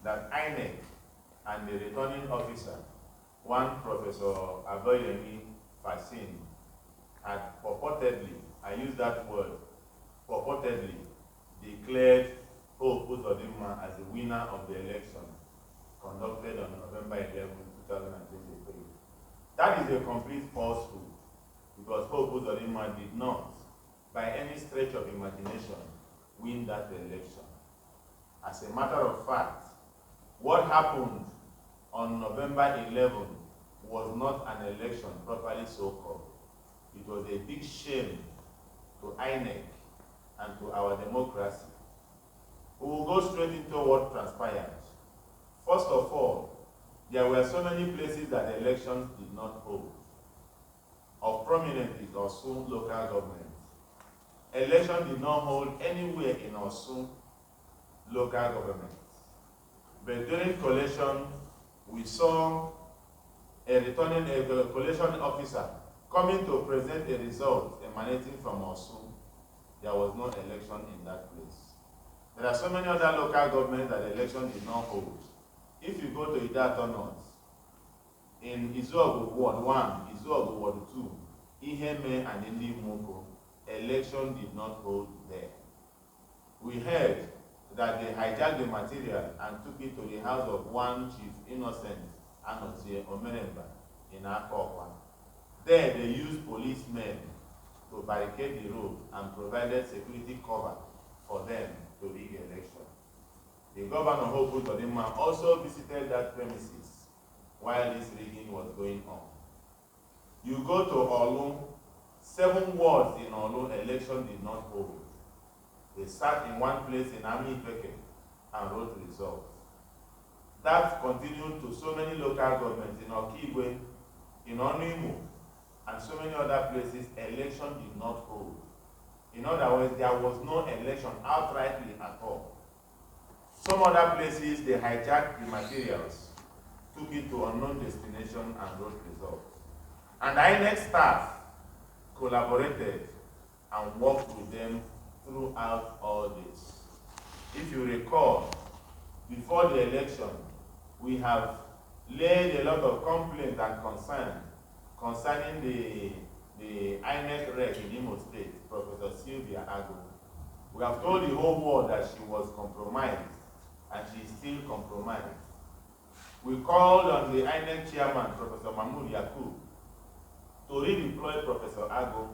that INEC and the returning officer, one Professor Aboyemi Fasin, had purportedly, I use that word, purportedly declared Hope Uzodinma as the winner of the election conducted on November 11, 2023. That is a complete falsehood, because Hope Uzodinma did not, by any stretch of imagination, win that election. As a matter of fact, what happened on November 11 was not an election properly so called. It was a big shame to INEC and to our democracy. We will go straight into what transpired. First of all, there were so many places that elections did not hold. Of prominence is Osun local government. Election did not hold anywhere in Osun local government. But during collation, we saw a collation officer coming to present a result emanating from Osun. There was no election in that place. There are so many other local governments that election did not hold. If you go to Idato North, in Izuogu Ward 1, Izuogu Ward 2, Iheme and Indi Moko, election did not hold there. We heard that they hijacked the material and took it to the house of one Chief Innocent Anozie Omeremba in Akokwa. There they used policemen to barricade the road and provided security cover for them to rig election. The governor Hope Uzodinma also visited that premises while this rigging was going on. You go to Olu, 7 wards in Olu, election did not hold. They sat in one place in Ami Peke and wrote results. That continued to so many local governments in Okigwe, in Onimu, and so many other places. Election did not hold. In other words, there was no election outrightly at all. Some other places, they hijacked the materials, took it to unknown destination and wrote results. And INEC staff collaborated and worked with them throughout all this. If you recall, before the election, we have laid a lot of complaints and concern concerning the INEC rep in Imo State, Professor Sylvia Ago. We have told the whole world that she was compromised, and she is still compromised. We called on the INEC chairman, Professor Mahmoud Yakub, to redeploy Professor Ago,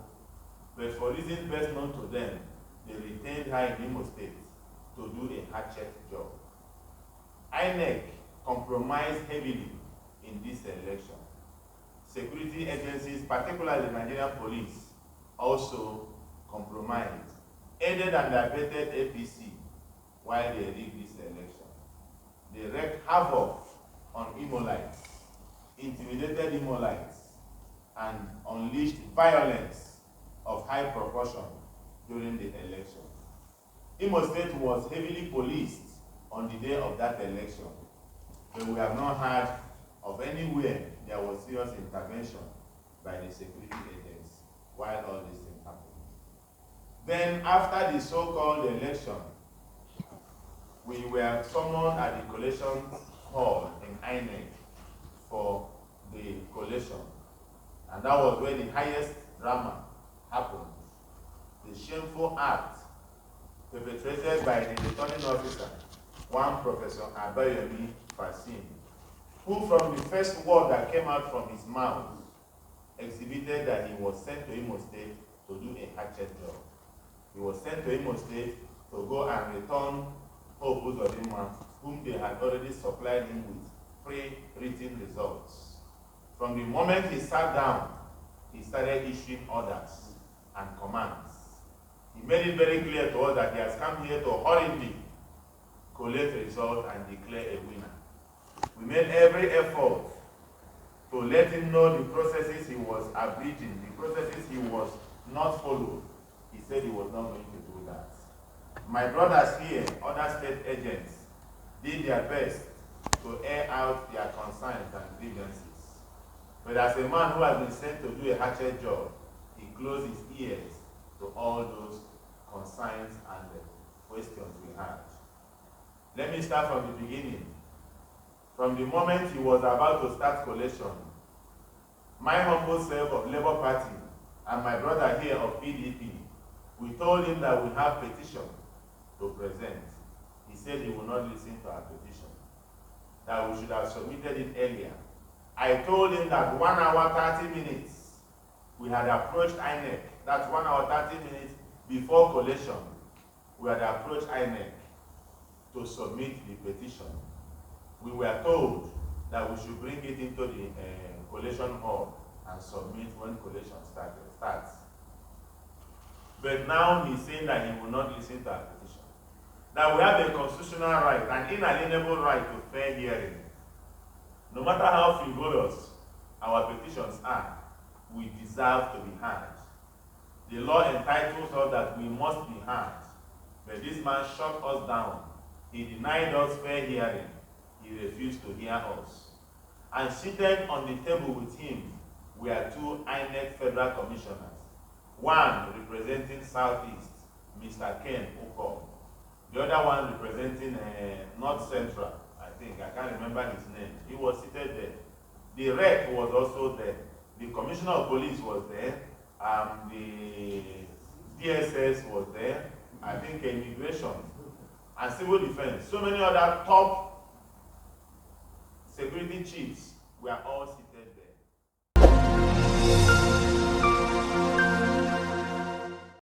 but for reasons best known to them, they retained her in Imo State to do a hatchet job. INEC compromised heavily in this election. Security agencies, particularly the Nigerian police, also compromised, aided and abetted APC while they rigged this election. They wreaked havoc on Imolites, intimidated Imolites, and unleashed violence of high proportion during the election. Imo State was heavily policed on the day of that election, but we have not heard of anywhere there was serious intervention by the security agents while all these things happened. Then after the so-called election, we were summoned at the collation hall in INEC for the collation. And that was where the highest drama happened. The shameful act perpetrated by the returning officer, one Professor Aboyemi Fasin, who from the first word that came out from his mouth exhibited that he was sent to Imo State to do a hatchet job. He was sent to Imo State to go and return Hope Uzodinma, whom they had already supplied him with pre-written results. From the moment he sat down, he started issuing orders and commands. He made it very clear to us that he has come here to hurriedly collect results and declare a winner. We made every effort to let him know the processes he was abridging, the processes he was not following. He said he was not going to do that. My brothers here, other state agents, did their best to air out their concerns and grievances. But as a man who has been sent to do a hatchet job, he closed his ears to all those concerns and questions we had. Let me start from the beginning. From the moment he was about to start collation, my humble self of Labour Party and my brother here of PDP, we told him that we have petition to present. He said he will not listen to our petition, that we should have submitted it earlier. I told him that 1 hour 30 minutes we had approached INEC. That's 1 hour 30 minutes before collation. We had approached INEC to submit the petition. We were told that we should bring it into the collation hall and submit when collation starts. But now he's saying that he will not listen to our petition. That we have a constitutional right, an inalienable right to fair hearing. No matter how frivolous our petitions are, we deserve to be heard. The law entitles us that we must be heard. But this man shut us down. He denied us fair hearing. He refused to hear us. And seated on the table with him were 2 INEC federal commissioners. One representing Southeast, Mr. Ken Oko. The other one representing North Central, I think. I can't remember his name. He was seated there. The rec was also there. The Commissioner of Police was there. The DSS was there. I think Immigration and Civil Defense. So many other top security chiefs were all seated there.